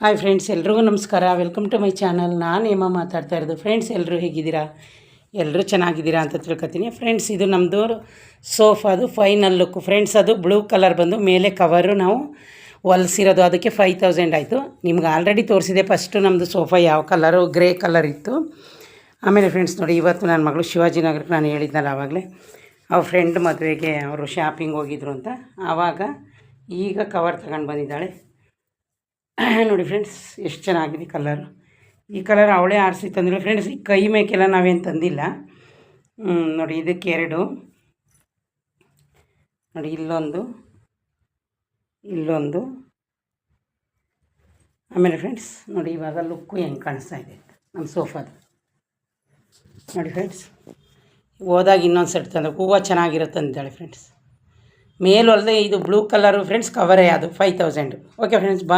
Hi friends, ಎಲ್ರಿಗೂ ನಮಸ್ಕಾರ. Welcome to my channel. ನಾನು ಹೇಮ ಮಾತಾಡ್ತಾ ಇರೋದು. ಫ್ರೆಂಡ್ಸ್, ಎಲ್ಲರೂ ಹೇಗಿದ್ದೀರಾ? ಎಲ್ಲರೂ ಚೆನ್ನಾಗಿದ್ದೀರಾ ಅಂತ ತಿಳ್ಕೊತೀನಿ. ಫ್ರೆಂಡ್ಸ್, ಇದು ನಮ್ಮದು ಸೋಫಾದು ಫೈನಲ್ ಲುಕ್. ಫ್ರೆಂಡ್ಸ್, ಅದು ಬ್ಲೂ ಕಲರ್ ಬಂದು ಮೇಲೆ ಕವರು ನಾವು ಹೊಲಿಸಿರೋದು. ಅದಕ್ಕೆ 5000 ಆಯಿತು. ನಿಮ್ಗೆ ಆಲ್ರೆಡಿ ತೋರಿಸಿದೆ ಫಸ್ಟು ನಮ್ಮದು ಸೋಫಾ ಯಾವ ಕಲರು, ಗ್ರೇ ಕಲರ್ ಇತ್ತು. ಆಮೇಲೆ ಫ್ರೆಂಡ್ಸ್ ನೋಡಿ, ಇವತ್ತು ನನ್ನ ಮಗಳು ಶಿವಾಜಿನಗರಕ್ಕೆ ನಾನು ಹೇಳಿದ್ನಲ್ಲ ಆವಾಗಲೇ, ಅವ್ರ ಫ್ರೆಂಡ್ ಮದುವೆಗೆ ಅವರು ಶಾಪಿಂಗ್ ಹೋಗಿದ್ರು ಅಂತ. ಆವಾಗ ಈಗ ಕವರ್ ತಗೊಂಡು ಬಂದಿದ್ದಾಳೆ. ನೋಡಿ ಫ್ರೆಂಡ್ಸ್, ಎಷ್ಟು ಚೆನ್ನಾಗಿದೆ ಕಲರು. ಈ ಕಲರ್ ಅವಳೇ ಆರಿಸಿ ತಂದಿಲ್ಲ ಫ್ರೆಂಡ್ಸ್. ಈ ಕೈ ಮೇಕೆಲ್ಲ ನಾವೇನು ತಂದಿಲ್ಲ. ನೋಡಿ, ಇದಕ್ಕೆ 2 ನೋಡಿ, ಇಲ್ಲೊಂದು. ಆಮೇಲೆ ಫ್ರೆಂಡ್ಸ್ ನೋಡಿ, ಇವಾಗ ಲುಕ್ಕು ಹೆಂಗೆ ಕಾಣಿಸ್ತಾ ಇದೆ ನಮ್ಮ ಸೋಫಾದು. ನೋಡಿ ಫ್ರೆಂಡ್ಸ್, ಹೋದಾಗ ಇನ್ನೊಂದು ಸೆಟ್ ತಂದರೆ ಹೂವು ಚೆನ್ನಾಗಿರುತ್ತೆ ಅಂತಾಳೆ ಫ್ರೆಂಡ್ಸ್. ಮೇಲೊಲ್ಲದೆ ಇದು ಬ್ಲೂ ಕಲರು ಫ್ರೆಂಡ್ಸ್, ಕವರೇ ಅದು 5000. ಓಕೆ ಫ್ರೆಂಡ್ಸ್, ಬಾಯ್.